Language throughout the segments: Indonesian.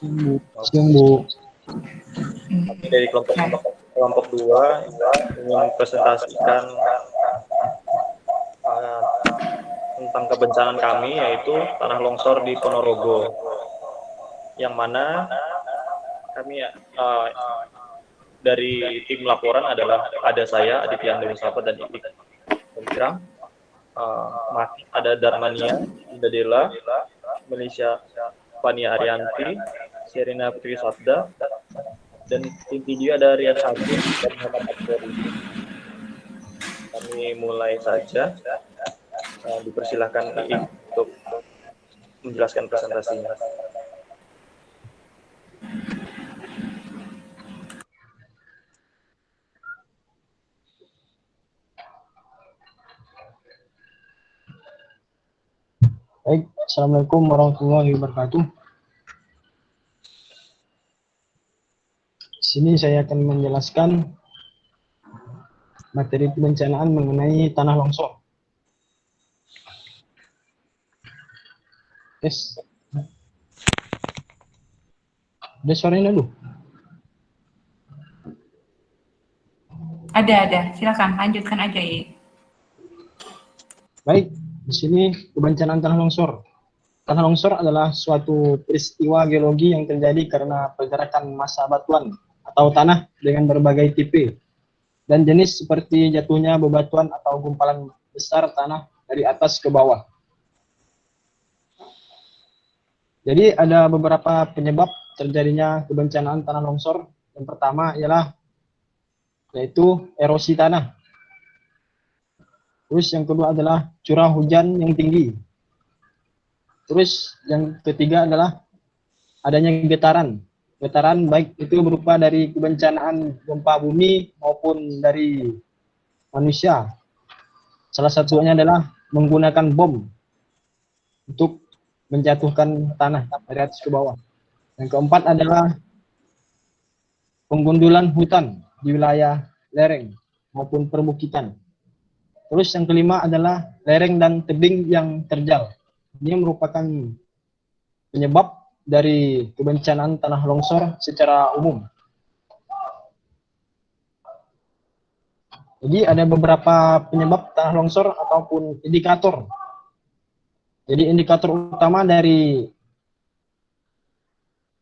Siang, Bu. Kami dari kelompok 2 ingin presentasikan tentang kebencanaan kami, yaitu tanah longsor di Ponorogo, yang mana kami dari tim laporan adalah ada saya Aditya Andri Mustafa dan Itik Pemkram, ada Darmania Indadela, Malaysia Fania Arianti, Sherina Putri Sabda, dan tim video ada Rian Hakim dan Muhammad Akbari. Kami mulai saja. Dipersilahkan Iik untuk menjelaskan presentasinya. Baik, Assalamualaikum warahmatullahi wabarakatuh. Di sini saya akan menjelaskan materi kebencanaan mengenai tanah longsor. Yes. Ada suaranya dulu? Ada. Silakan lanjutkan aja, Iik. Baik, di sini kebencanaan tanah longsor. Tanah longsor adalah suatu peristiwa geologi yang terjadi karena pergerakan massa batuan atau tanah dengan berbagai tipe dan jenis seperti jatuhnya bebatuan atau gumpalan besar tanah dari atas ke bawah. Jadi ada beberapa penyebab terjadinya kebencanaan tanah longsor. Yang pertama yaitu erosi tanah. Terus yang kedua adalah curah hujan yang tinggi. Terus yang ketiga adalah adanya getaran. Getaran baik itu berupa dari kebencanaan gempa bumi maupun dari manusia. Salah satunya adalah menggunakan bom untuk menjatuhkan tanah dari atas ke bawah. Yang keempat adalah penggundulan hutan di wilayah lereng maupun perbukitan. Terus yang kelima adalah lereng dan tebing yang terjal. Ini merupakan penyebab dari kebencanaan tanah longsor secara umum. Jadi ada beberapa penyebab tanah longsor ataupun indikator. Jadi indikator utama dari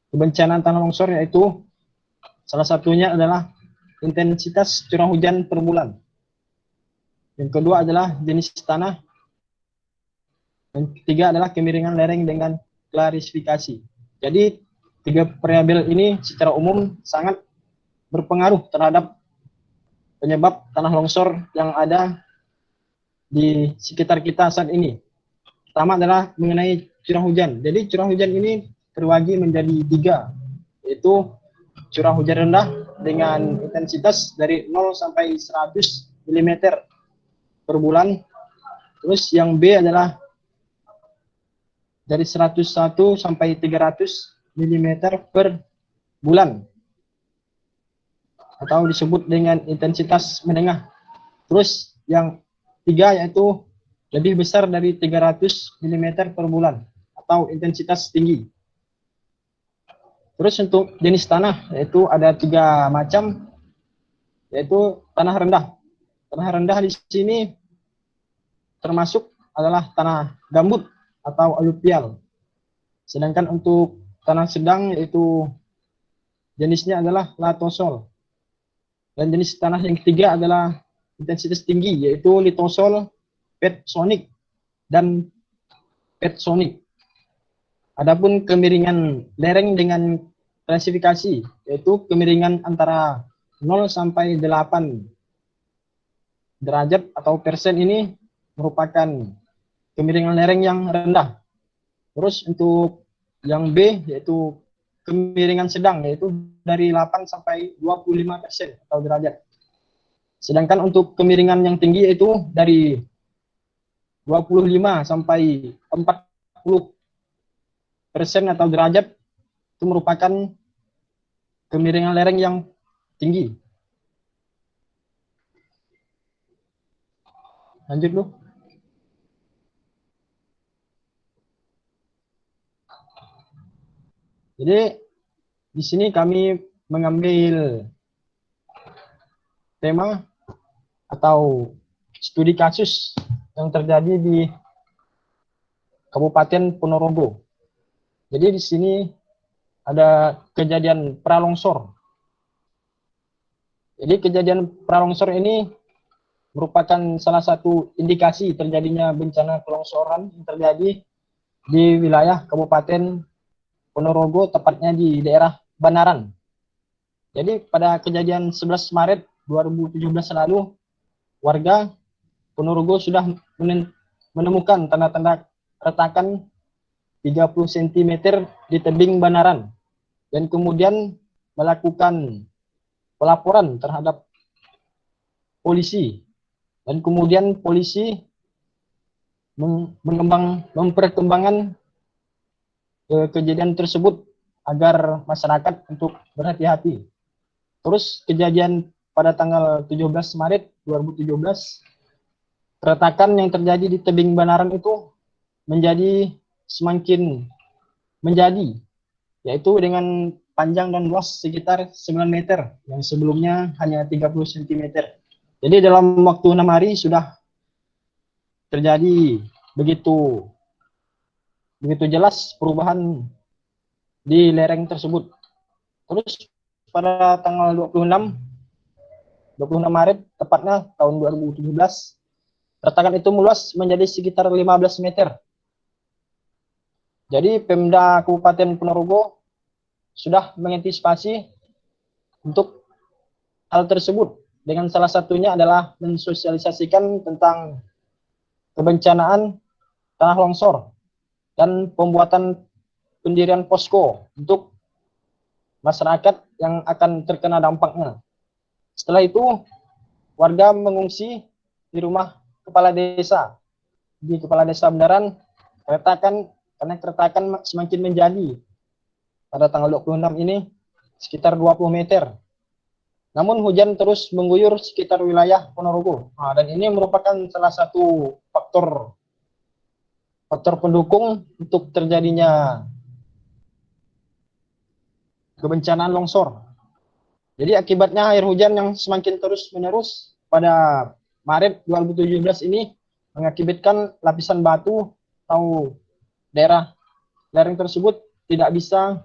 kebencanaan tanah longsor yaitu salah satunya adalah intensitas curah hujan per bulan. Yang kedua adalah jenis tanah. Yang ketiga adalah kemiringan lereng dengan klarifikasi. Jadi tiga variabel ini secara umum sangat berpengaruh terhadap penyebab tanah longsor yang ada di sekitar kita saat ini. Pertama adalah mengenai curah hujan. Jadi curah hujan ini terbagi menjadi tiga, yaitu curah hujan rendah dengan intensitas dari 0 sampai 100 mm per bulan. Terus yang B adalah dari 101 sampai 300 mm per bulan atau disebut dengan intensitas menengah. Terus yang tiga yaitu lebih besar dari 300 mm per bulan atau intensitas tinggi. Terus untuk jenis tanah yaitu ada tiga macam, yaitu tanah rendah. Tanah rendah di sini termasuk adalah tanah gambut atau aluvial. Sedangkan untuk tanah sedang yaitu jenisnya adalah latosol. Dan jenis tanah yang ketiga adalah intensitas tinggi yaitu litosol, petsonic dan petsonic. Adapun kemiringan lereng dengan klasifikasi yaitu kemiringan antara 0 sampai 8 derajat atau persen ini merupakan kemiringan lereng yang rendah. Terus untuk yang B yaitu kemiringan sedang yaitu dari 8 sampai 25% atau derajat. Sedangkan untuk kemiringan yang tinggi itu dari 25 sampai 40% atau derajat, itu merupakan kemiringan lereng yang tinggi. Lanjut lu. Jadi Di sini kami mengambil tema atau studi kasus yang terjadi di Kabupaten Ponorogo. Jadi di sini ada kejadian pralongsor. Jadi kejadian pralongsor ini merupakan salah satu indikasi terjadinya bencana kelongsoran yang terjadi di wilayah Kabupaten Ponorogo, tepatnya di daerah Banaran. Jadi pada kejadian 11 Maret 2017 lalu, warga Ponorogo sudah menemukan tanda-tanda retakan 30 cm di tebing Banaran dan kemudian melakukan pelaporan terhadap polisi, dan kemudian polisi memperkembangkan kejadian tersebut agar masyarakat untuk berhati-hati. Terus kejadian pada tanggal 17 Maret 2017, keretakan yang terjadi di tebing Banaran itu menjadi semakin menjadi, yaitu dengan panjang dan luas sekitar 9 meter yang sebelumnya hanya 30 cm. Jadi dalam waktu 6 hari sudah terjadi begitu jelas perubahan di lereng tersebut. Terus pada tanggal 26 Maret tepatnya tahun 2017, retakan itu meluas menjadi sekitar 15 meter. Jadi Pemda Kabupaten Ponorogo sudah mengantisipasi untuk hal tersebut, dengan salah satunya adalah mensosialisasikan tentang kebencanaan tanah longsor dan pembuatan pendirian posko untuk masyarakat yang akan terkena dampaknya. Setelah itu, warga mengungsi di rumah kepala desa. Di kepala desa Banaran, karena keretakan semakin menjadi. Pada tanggal 26 ini sekitar 20 meter. Namun hujan terus mengguyur sekitar wilayah Ponorogo. Dan ini merupakan salah satu faktor pendukung untuk terjadinya kebencanaan longsor. Jadi akibatnya air hujan yang semakin terus menerus pada Maret 2017 ini mengakibatkan lapisan batu atau daerah lereng tersebut tidak bisa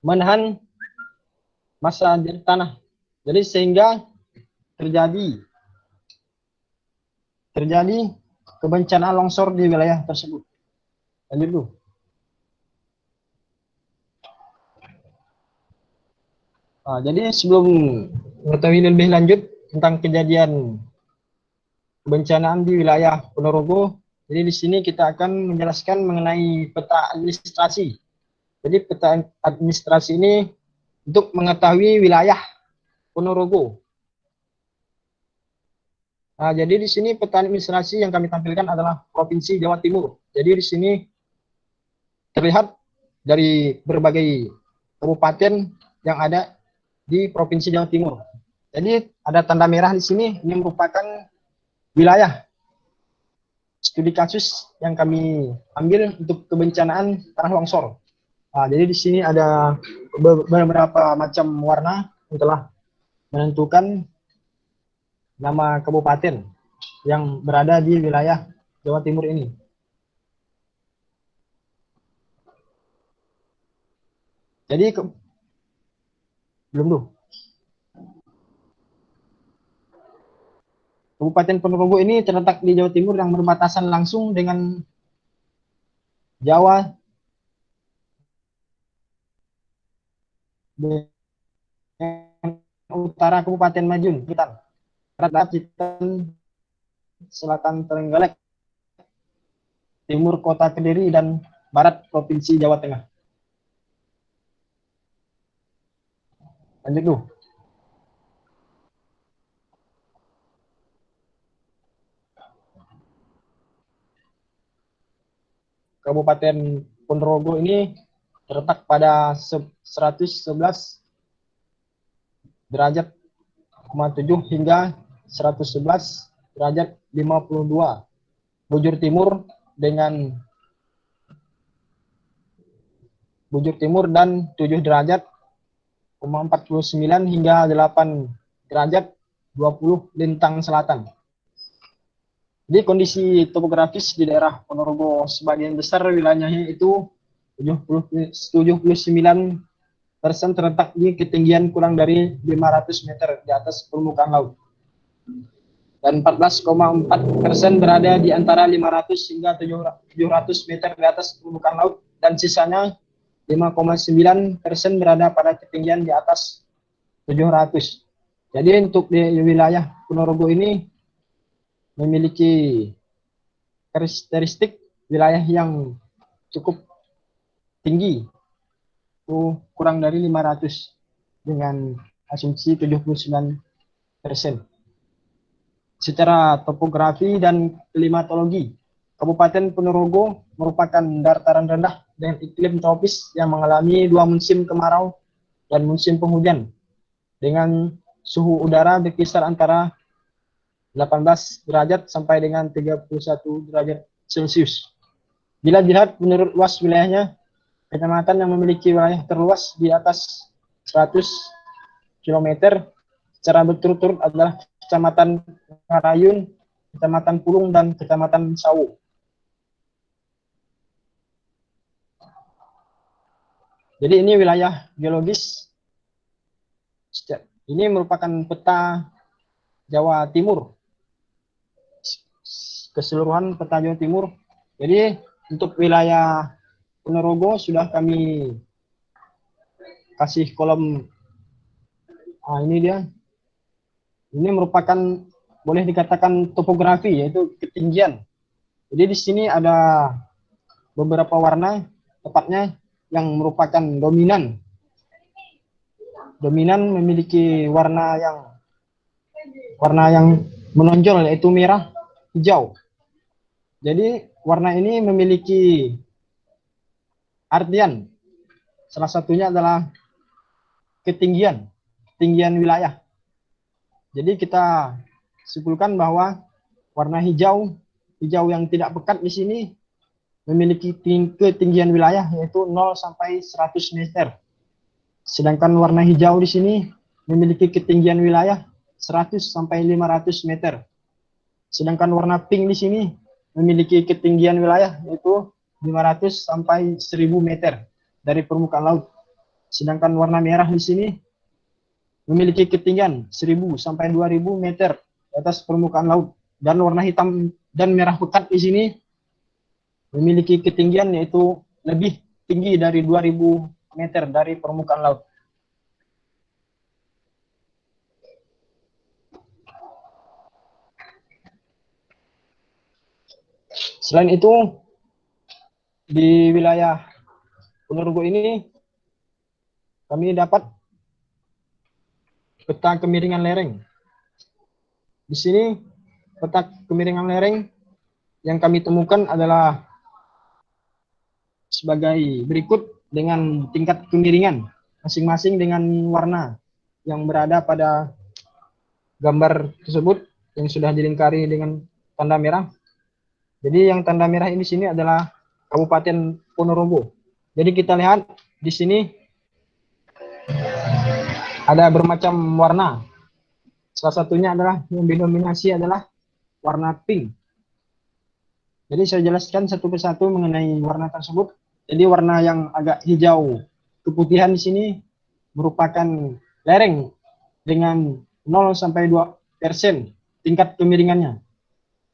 menahan massa dari tanah. Jadi sehingga terjadi kebencanaan longsor di wilayah tersebut. Lanjut dulu. Jadi sebelum mengetahui lebih lanjut tentang kejadian kebencanaan di wilayah Ponorogo, jadi di sini kita akan menjelaskan mengenai peta administrasi. Jadi peta administrasi ini untuk mengetahui wilayah Ponorogo. Jadi di sini peta administrasi yang kami tampilkan adalah Provinsi Jawa Timur. Jadi di sini terlihat dari berbagai kabupaten yang ada di Provinsi Jawa Timur. Jadi ada tanda merah di sini, ini merupakan wilayah studi kasus yang kami ambil untuk kebencanaan tanah longsor. Jadi di sini ada beberapa macam warna yang telah menentukan nama kabupaten yang berada di wilayah Jawa Timur ini. Jadi belum dulu. Kabupaten Ponorogo ini terletak di Jawa Timur yang berbatasan langsung dengan Jawa, utara Kabupaten Madiun, Barat Citan, selatan Trenggalek, timur Kota Kediri, dan barat Provinsi Jawa Tengah. Lanjut dulu. Kabupaten Ponorogo ini terletak pada 111 derajat 7 hingga 111 derajat 52 bujur timur dan 7 derajat 7,49 hingga 8 derajat 20 lintang selatan. Jadi kondisi topografis di daerah Ponorogo sebagian besar wilayahnya itu 79% terletak di ketinggian kurang dari 500 meter di atas permukaan laut. Dan 14,4% berada di antara 500 hingga 700 meter di atas permukaan laut, dan sisanya 5,9% berada pada ketinggian di atas 700. Jadi untuk di wilayah Ponorogo ini memiliki karakteristik wilayah yang cukup tinggi, itu kurang dari 500 dengan asumsi 79%. Secara topografi dan klimatologi, Kabupaten Ponorogo merupakan dataran rendah dengan iklim tropis yang mengalami 2 musim kemarau dan musim penghujan dengan suhu udara berkisar antara 18 derajat sampai dengan 31 derajat Celcius. Bila dilihat menurut luas wilayahnya, kecamatan yang memiliki wilayah terluas di atas 100 km secara berturut-turut adalah Kecamatan Ngarayun, Kecamatan Pulung, dan Kecamatan Sawu. Jadi ini wilayah geologis. Ini merupakan peta Jawa Timur, keseluruhan peta Jawa Timur. Jadi untuk wilayah Ponorogo sudah kami kasih kolom. Ini dia. Ini merupakan boleh dikatakan topografi, yaitu ketinggian. Jadi di sini ada beberapa warna, tepatnya yang merupakan dominan. Dominan memiliki warna yang menonjol, yaitu merah, hijau. Jadi warna ini memiliki artian. Salah satunya adalah ketinggian wilayah. Jadi kita simpulkan bahwa warna hijau yang tidak pekat di sini memiliki ketinggian wilayah yaitu 0 sampai 100 meter. Sedangkan warna hijau di sini memiliki ketinggian wilayah 100 sampai 500 meter. Sedangkan warna pink di sini memiliki ketinggian wilayah yaitu 500 sampai 1000 meter dari permukaan laut. Sedangkan warna merah di sini memiliki ketinggian 1000 sampai 2000 meter di atas permukaan laut, dan warna hitam dan merah pekat di sini memiliki ketinggian yaitu lebih tinggi dari 2000 meter dari permukaan laut. Selain itu, di wilayah Ponorogo ini kami dapat peta kemiringan lereng. Di sini peta kemiringan lereng yang kami temukan adalah sebagai berikut dengan tingkat kemiringan masing-masing dengan warna yang berada pada gambar tersebut yang sudah dilingkari dengan tanda merah. Jadi yang tanda merah ini di sini adalah Kabupaten Ponorogo. Jadi kita lihat di sini ada bermacam warna. Salah satunya adalah yang didominasi adalah warna pink. Jadi saya jelaskan satu persatu mengenai warna tersebut. Jadi warna yang agak hijau keputihan di sini merupakan lereng dengan 0 sampai 2% tingkat kemiringannya.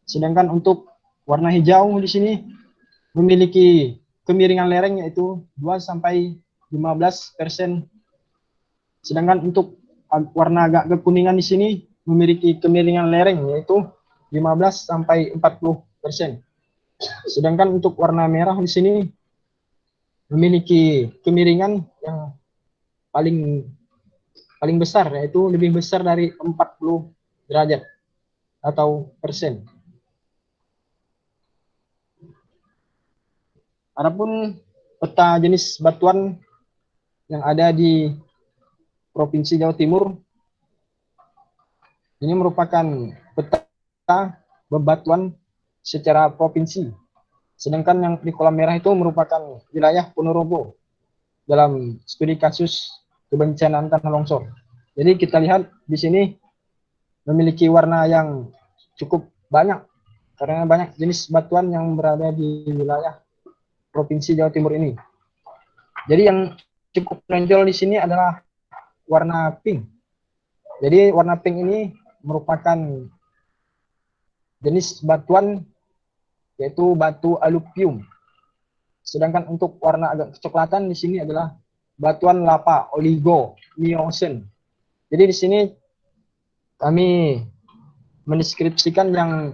Sedangkan untuk warna hijau di sini memiliki kemiringan lereng yaitu 2 sampai 15%. Sedangkan untuk warna agak kekuningan di sini memiliki kemiringan lereng yaitu 15 sampai 40%. Sedangkan untuk warna merah di sini memiliki kemiringan yang paling besar, yaitu lebih besar dari 40 derajat atau persen. Adapun peta jenis batuan yang ada di Provinsi Jawa Timur ini merupakan peta bebatuan secara provinsi. Sedangkan yang di kolam merah itu merupakan wilayah Ponorogo dalam studi kasus kebencanaan tanah longsor. Jadi kita lihat di sini memiliki warna yang cukup banyak karena banyak jenis batuan yang berada di wilayah Provinsi Jawa Timur ini. Jadi yang cukup menonjol di sini adalah warna pink. Jadi warna pink ini merupakan jenis batuan yaitu batu aluvium. Sedangkan untuk warna agak kecoklatan di sini adalah batuan lava oligo miocene. Jadi di sini kami mendeskripsikan yang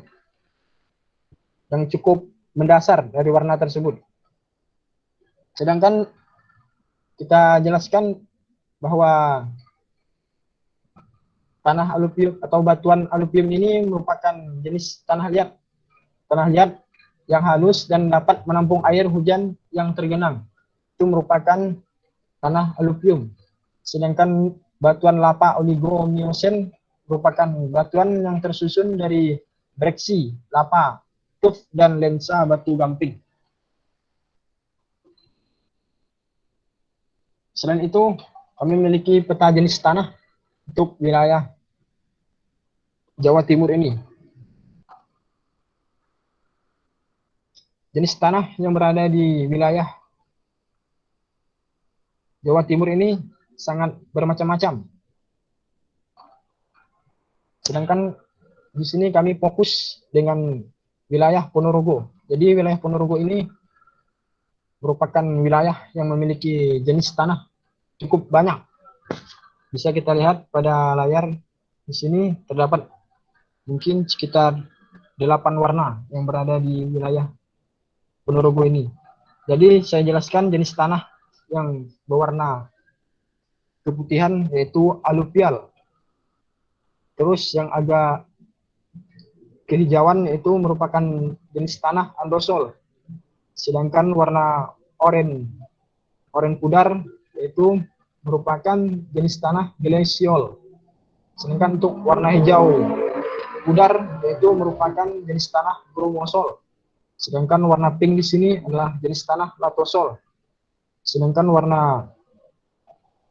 cukup mendasar dari warna tersebut. Sedangkan kita jelaskan bahwa tanah aluvium atau batuan aluvium ini merupakan jenis tanah liat. Tanah liat yang halus dan dapat menampung air hujan yang tergenang. Itu merupakan tanah aluvium. Sedangkan batuan lava oligo miocene merupakan batuan yang tersusun dari breksi, lava, tuff, dan lensa batu gamping. Selain itu, kami memiliki peta jenis tanah untuk wilayah Jawa Timur ini. Jenis tanah yang berada di wilayah Jawa Timur ini sangat bermacam-macam. Sedangkan di sini kami fokus dengan wilayah Ponorogo. Jadi wilayah Ponorogo ini merupakan wilayah yang memiliki jenis tanah cukup banyak. Bisa kita lihat pada layar di sini terdapat mungkin sekitar 8 warna yang berada di wilayah Ponorogo ini. Jadi saya jelaskan jenis tanah yang berwarna keputihan yaitu aluvial. Terus yang agak kehijauan yaitu merupakan jenis tanah andosol. Sedangkan warna oranye pudar yaitu merupakan jenis tanah glesiol. Sedangkan untuk warna hijau pudar yaitu merupakan jenis tanah bromosol. Sedangkan warna pink di sini adalah jenis tanah latosol. Sedangkan warna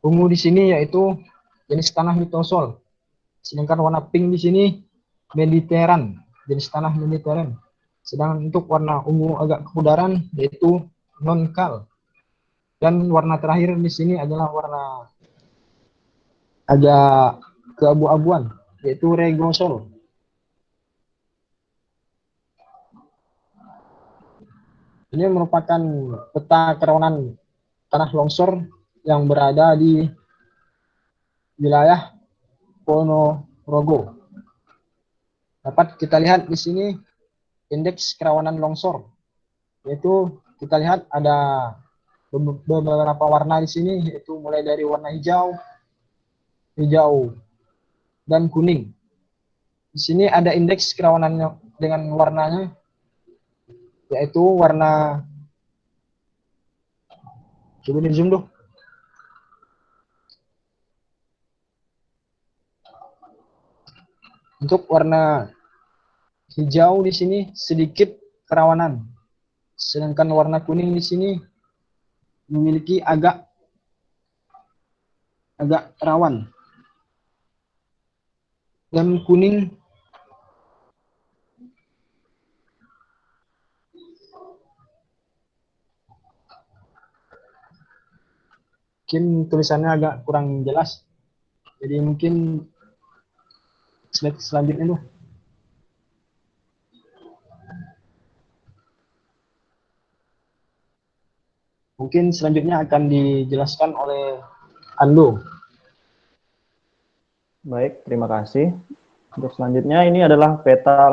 ungu di sini yaitu jenis tanah litosol. Sedangkan warna pink di sini mediteran, jenis tanah mediteran. Sedangkan untuk warna ungu agak kepudaran yaitu non-kal. Dan warna terakhir di sini adalah warna agak keabu-abuan yaitu regosol. Ini merupakan peta kerawanan tanah longsor yang berada di wilayah Ponorogo. Dapat kita lihat di sini indeks kerawanan longsor, yaitu kita lihat ada beberapa warna di sini, yaitu mulai dari warna hijau, dan kuning. Di sini ada indeks kerawanannya dengan warnanya, yaitu warna, coba di zoom dulu. Untuk warna hijau di sini sedikit kerawanan, sedangkan warna kuning di sini memiliki agak rawan. Dan kuning mungkin tulisannya agak kurang jelas, jadi mungkin slide selanjutnya tuh. Mungkin selanjutnya akan dijelaskan oleh Ando. Baik, terima kasih. Untuk selanjutnya ini adalah peta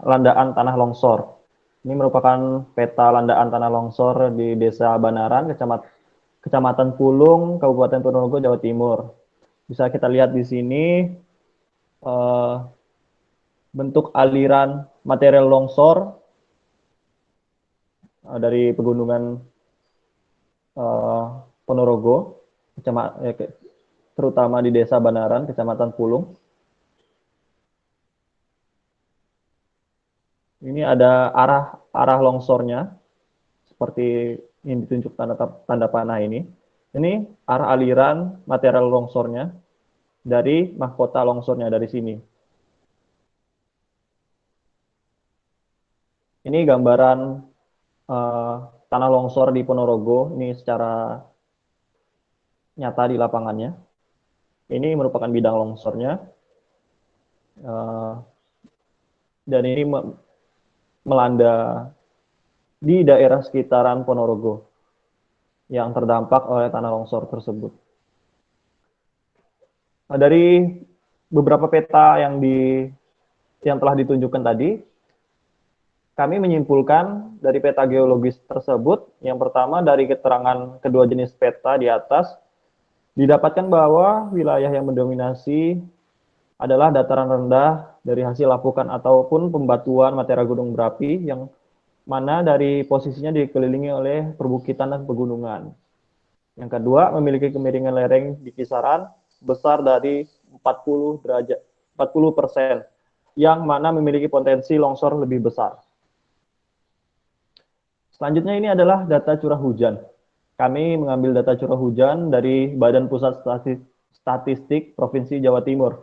landaan tanah longsor. Ini merupakan peta landaan tanah longsor di Desa Banaran, Kecamatan Pulung, Kabupaten Ponorogo, Jawa Timur. Bisa kita lihat di sini bentuk aliran material longsor dari pegunungan Ponorogo, terutama di Desa Banaran, Kecamatan Pulung. Ini ada arah longsornya seperti yang ditunjuk tanda panah ini. Ini arah aliran material longsornya dari mahkota longsornya dari sini. Ini gambaran tanah longsor di Ponorogo, ini secara nyata di lapangannya. Ini merupakan bidang longsornya. Dan ini melanda di daerah sekitaran Ponorogo yang terdampak oleh tanah longsor tersebut. Dari beberapa peta yang telah ditunjukkan tadi, kami menyimpulkan dari peta geologis tersebut, yang pertama dari keterangan kedua jenis peta di atas, didapatkan bahwa wilayah yang mendominasi adalah dataran rendah dari hasil lapukan ataupun pembatuan material gunung berapi yang mana dari posisinya dikelilingi oleh perbukitan dan pegunungan. Yang kedua, memiliki kemiringan lereng di kisaran besar dari 40%, yang mana memiliki potensi longsor lebih besar. Selanjutnya ini adalah data curah hujan. Kami mengambil data curah hujan dari Badan Pusat Statistik Provinsi Jawa Timur,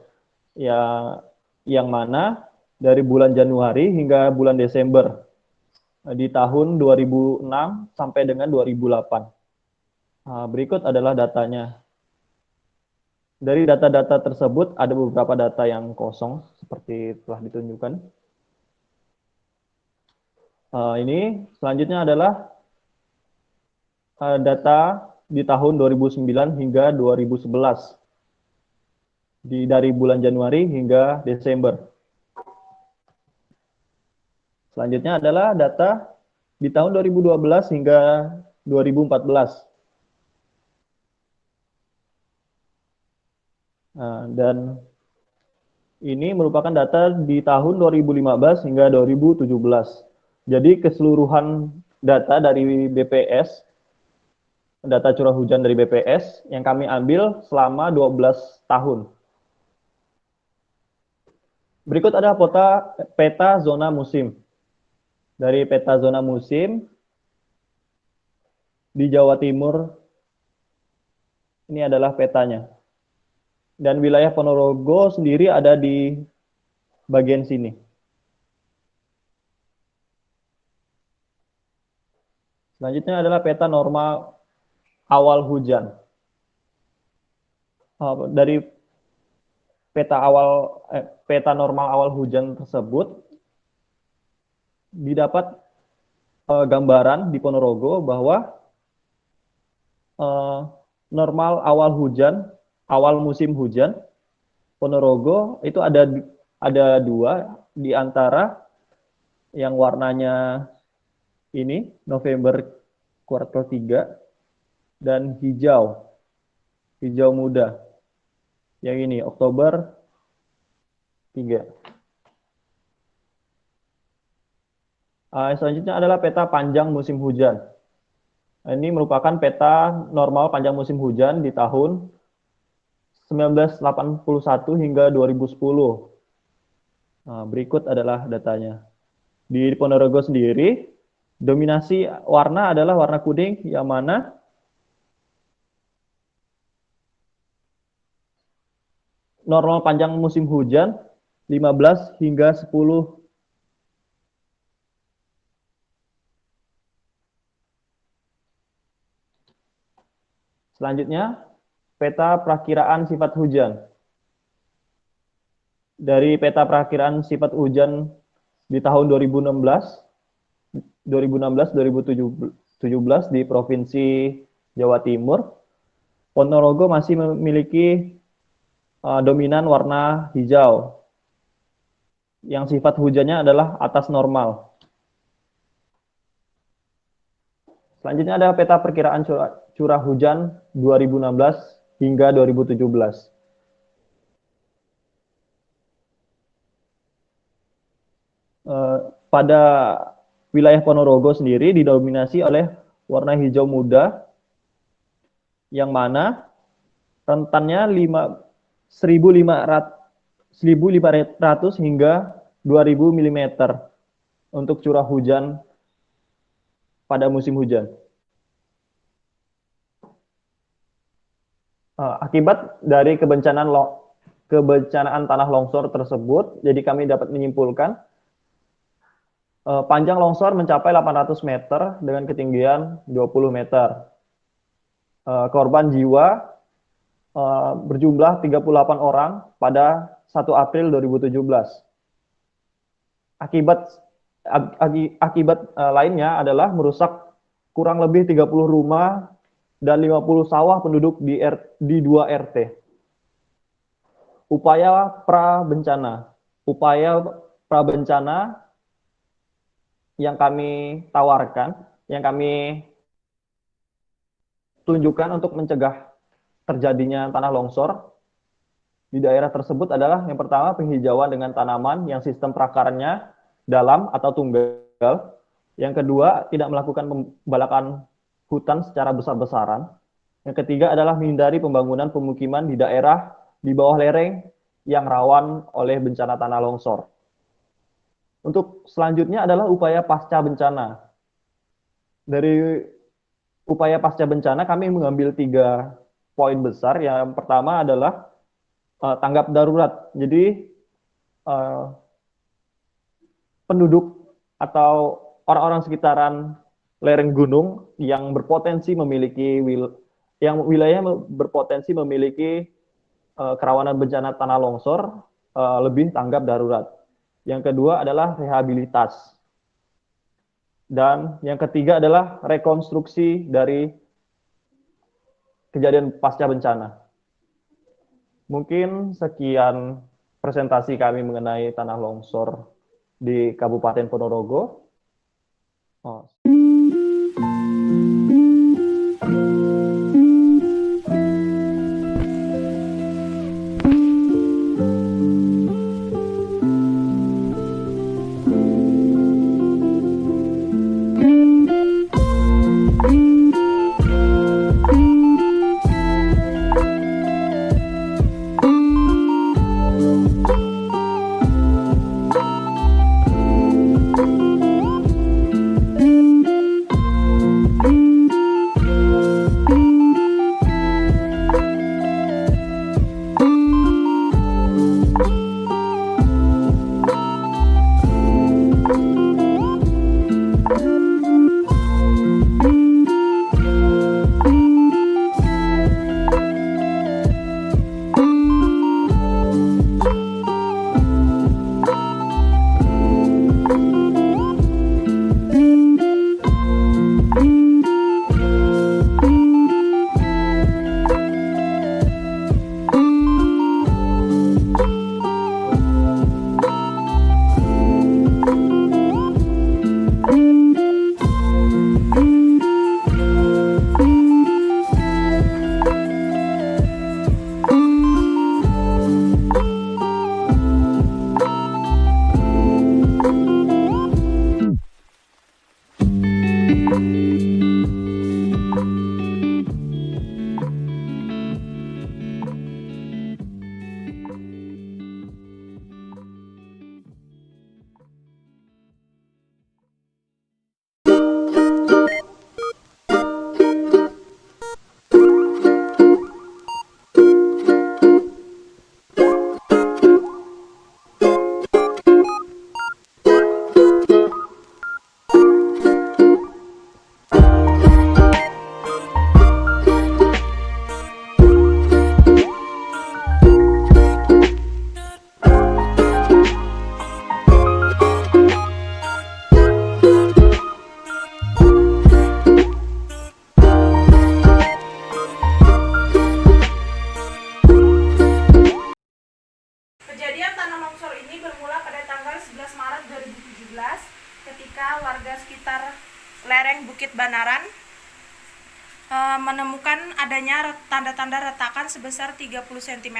yang mana dari bulan Januari hingga bulan Desember di tahun 2006 sampai dengan 2008. Berikut adalah datanya. Dari data-data tersebut ada beberapa data yang kosong seperti telah ditunjukkan. Ini selanjutnya adalah data di tahun 2009 hingga 2011 dari bulan Januari hingga Desember. Selanjutnya adalah data di tahun 2012 hingga 2014. Dan ini merupakan data di tahun 2015 hingga 2017. Jadi keseluruhan data dari BPS, data curah hujan dari BPS yang kami ambil selama 12 tahun. Berikut ada peta zona musim. Dari peta zona musim di Jawa Timur, ini adalah petanya. Dan wilayah Ponorogo sendiri ada di bagian sini. Selanjutnya adalah peta normal awal hujan. Dari peta normal awal hujan tersebut didapat gambaran di Ponorogo bahwa normal awal musim hujan Ponorogo itu ada dua, di antara yang warnanya ini November kuartal 3 dan hijau muda yang ini Oktober 3. Selanjutnya adalah peta panjang musim hujan. Ini merupakan peta normal panjang musim hujan di tahun 1981 hingga 2010. Berikut adalah datanya. Di Ponorogo sendiri, dominasi warna adalah warna kuning, yang mana normal panjang musim hujan 15 hingga 10. Selanjutnya, peta perakiraan sifat hujan. Dari peta perakiraan sifat hujan di tahun 2016-2017 di Provinsi Jawa Timur, Ponorogo masih memiliki dominan warna hijau, yang sifat hujannya adalah atas normal. Selanjutnya ada peta perkiraan curah hujan 2016 hingga 2017. Pada wilayah Ponorogo sendiri didominasi oleh warna hijau muda, yang mana rentannya 1.500 hingga 2.000 mm untuk curah hujan pada musim hujan. Akibat dari kebencanaan tanah longsor tersebut, jadi kami dapat menyimpulkan panjang longsor mencapai 800 meter dengan ketinggian 20 meter. Korban jiwa berjumlah 38 orang pada 1 April 2017. Akibat lainnya adalah merusak kurang lebih 30 rumah dan 50 sawah penduduk di 2 RT. Upaya prabencana yang kami tawarkan, yang kami tunjukkan untuk mencegah terjadinya tanah longsor di daerah tersebut adalah yang pertama penghijauan dengan tanaman yang sistem perakarannya dalam atau tunggal. Yang kedua, tidak melakukan pembalakan hutan secara besar-besaran. Yang ketiga adalah menghindari pembangunan pemukiman di daerah di bawah lereng yang rawan oleh bencana tanah longsor. Untuk selanjutnya adalah upaya pasca bencana. Dari upaya pasca bencana kami mengambil 3 poin besar. Yang pertama adalah tanggap darurat. Jadi penduduk atau orang-orang sekitaran lereng gunung yang berpotensi memiliki wilayah berpotensi memiliki kerawanan bencana tanah longsor lebih tanggap darurat. Yang kedua adalah rehabilitas. Dan yang ketiga adalah rekonstruksi dari kejadian pasca bencana. Mungkin sekian presentasi kami mengenai tanah longsor di Kabupaten Ponorogo. ketika warga sekitar lereng Bukit Banaran menemukan adanya tanda-tanda retakan sebesar 30 cm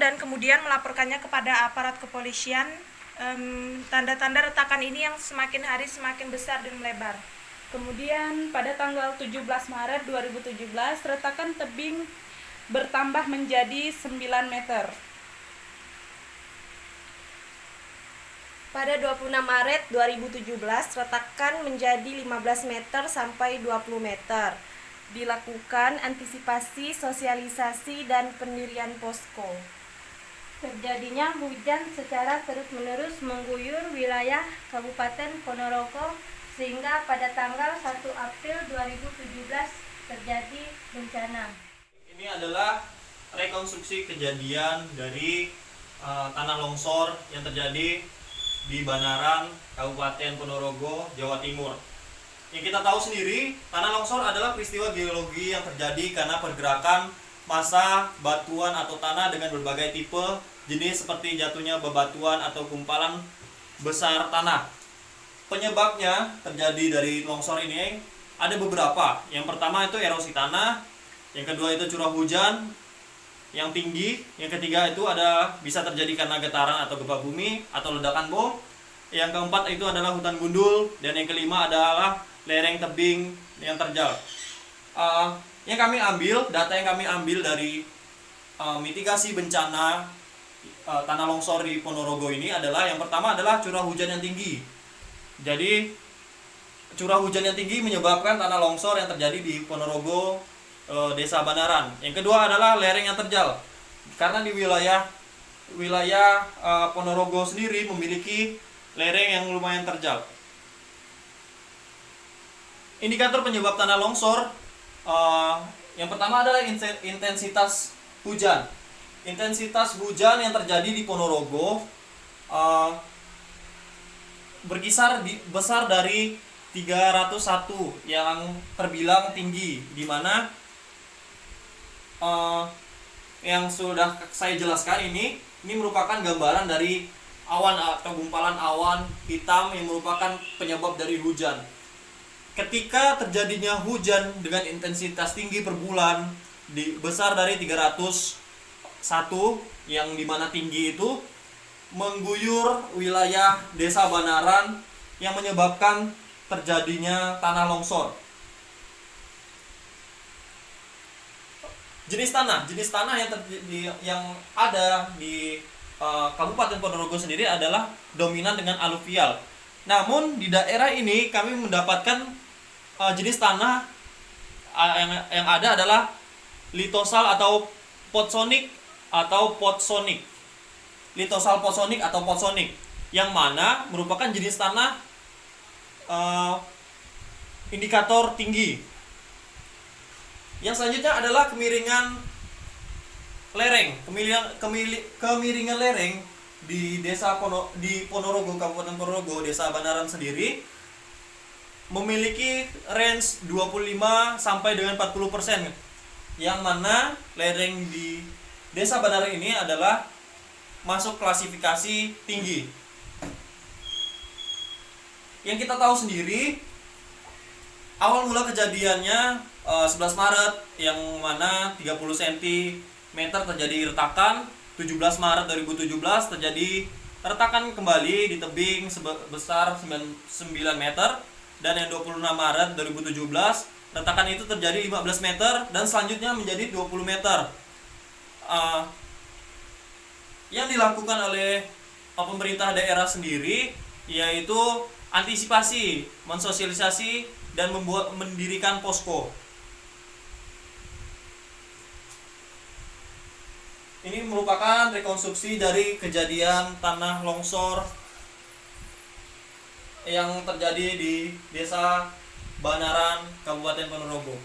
dan kemudian melaporkannya kepada aparat kepolisian. Tanda-tanda retakan ini yang semakin hari semakin besar dan melebar. Kemudian pada tanggal 17 Maret 2017 retakan tebing bertambah menjadi 9 meter. Pada 26 Maret 2017 retakan menjadi 15 meter sampai 20 meter. dilakukan antisipasi, sosialisasi, dan pendirian posko. Terjadinya hujan secara terus-menerus mengguyur wilayah Kabupaten Ponorogo sehingga pada tanggal 1 April 2017 terjadi bencana. Ini adalah rekonstruksi kejadian dari tanah longsor yang terjadi di Banaran, Kabupaten Ponorogo, Jawa Timur. Yang kita tahu sendiri, tanah longsor adalah peristiwa geologi yang terjadi karena pergerakan massa batuan atau tanah dengan berbagai tipe jenis seperti jatuhnya bebatuan atau gumpalan besar tanah. Penyebabnya terjadi dari longsor ini ada beberapa. Yang pertama itu erosi tanah, yang kedua itu curah hujan yang tinggi, yang ketiga itu ada bisa terjadi karena getaran atau gempa bumi atau ledakan bom, yang keempat itu adalah hutan gundul, dan yang kelima adalah lereng tebing yang terjal. Data yang kami ambil dari mitigasi bencana tanah longsor di Ponorogo ini adalah yang pertama adalah curah hujan yang tinggi. Jadi curah hujan yang tinggi menyebabkan tanah longsor yang terjadi di Ponorogo, Desa Banaran. Yang kedua adalah lereng yang terjal. Karena di wilayah Ponorogo sendiri memiliki lereng yang lumayan terjal. Indikator penyebab tanah longsor yang pertama adalah intensitas hujan. Intensitas hujan yang terjadi di Ponorogo besar dari 301 yang terbilang tinggi, di mana yang sudah saya jelaskan ini merupakan gambaran dari awan atau gumpalan awan hitam yang merupakan penyebab dari hujan. Ketika terjadinya hujan dengan intensitas tinggi per bulan besar dari 301 yang dimana tinggi itu mengguyur wilayah Desa Banaran yang menyebabkan terjadinya tanah longsor. Jenis tanah yang ada di Kabupaten Ponorogo sendiri adalah dominan dengan aluvial. Namun di daerah ini kami mendapatkan jenis tanah yang ada adalah litosal atau potsonik atau potsonik. Litosal potsonik atau potsonik, yang mana merupakan jenis tanah indikator tinggi. Yang selanjutnya adalah kemiringan lereng. Kemiringan lereng di Ponorogo, Kabupaten Ponorogo, Desa Banaran sendiri memiliki range 25 sampai dengan 40%. Yang mana lereng di Desa Banaran ini adalah masuk klasifikasi tinggi. Yang kita tahu sendiri, awal mula kejadiannya 11 Maret yang mana 30 cm terjadi retakan. 17 Maret 2017 terjadi retakan kembali di tebing sebesar 9 meter, dan yang 26 Maret 2017 retakan itu terjadi 15 meter dan selanjutnya menjadi 20 meter. Yang dilakukan oleh pemerintah daerah sendiri yaitu antisipasi, mensosialisasi, dan mendirikan posko. Ini merupakan rekonstruksi dari kejadian tanah longsor yang terjadi di Desa Banaran, Kabupaten Ponorogo.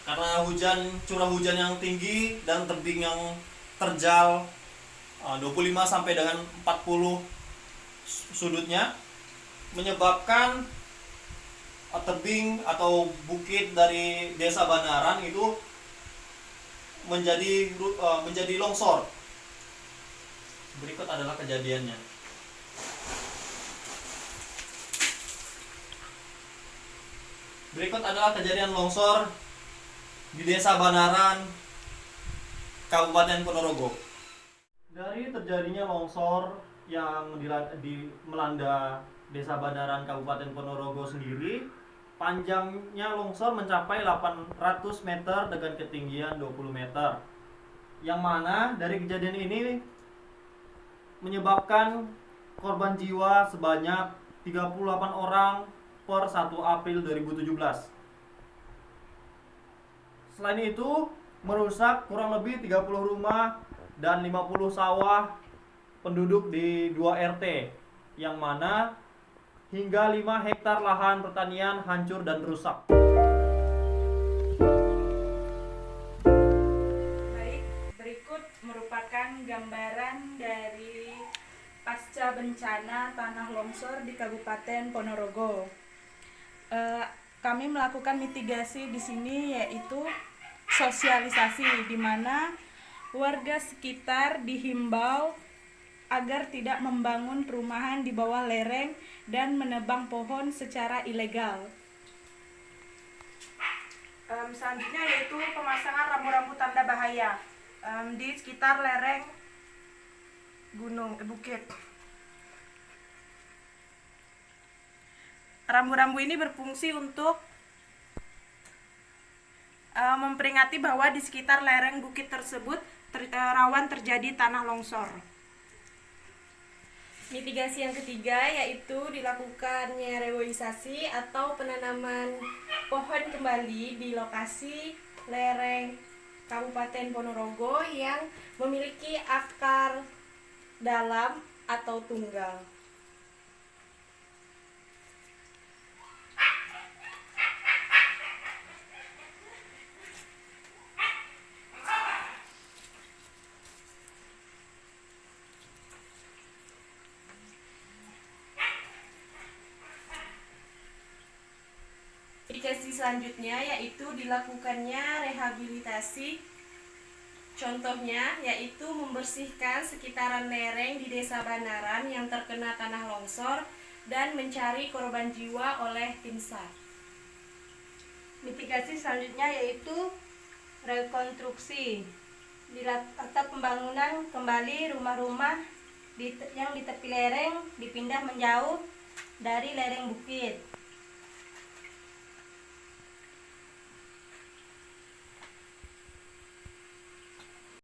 Karena curah hujan yang tinggi dan tebing yang terjal 25 sampai dengan 40 sudutnya menyebabkan tebing atau bukit dari Desa Banaran itu menjadi longsor. Berikut adalah kejadiannya. Berikut adalah kejadian longsor di Desa Banaran, Kabupaten Ponorogo. Dari terjadinya longsor yang melanda Desa Banaran, Kabupaten Ponorogo sendiri, panjangnya longsor mencapai 800 meter dengan ketinggian 20 meter. Yang mana dari kejadian ini menyebabkan korban jiwa sebanyak 38 orang per 1 April 2017. Selain itu, merusak kurang lebih 30 rumah dan 50 sawah penduduk di 2 RT, yang mana hingga 5 hektar lahan pertanian hancur dan rusak. Baik, berikut merupakan gambaran dari pasca bencana tanah longsor di Kabupaten Ponorogo. Kami melakukan mitigasi di sini, yaitu sosialisasi, di mana warga sekitar dihimbau agar tidak membangun perumahan di bawah lereng dan menebang pohon secara ilegal. Selanjutnya yaitu pemasangan rambu-rambu tanda bahaya di sekitar lereng bukit. Rambu-rambu ini berfungsi untuk memperingati bahwa di sekitar lereng bukit tersebut rawan terjadi tanah longsor. Mitigasi yang ketiga yaitu dilakukannya reboisasi atau penanaman pohon kembali di lokasi lereng Kabupaten Ponorogo yang memiliki akar dalam atau tunggal. Mitigasi selanjutnya yaitu dilakukannya rehabilitasi. Contohnya yaitu membersihkan sekitaran lereng di Desa Banaran yang terkena tanah longsor dan mencari korban jiwa oleh tim SAR. Mitigasi selanjutnya yaitu rekonstruksi atau pembangunan kembali rumah-rumah yang di tepi lereng dipindah menjauh dari lereng bukit.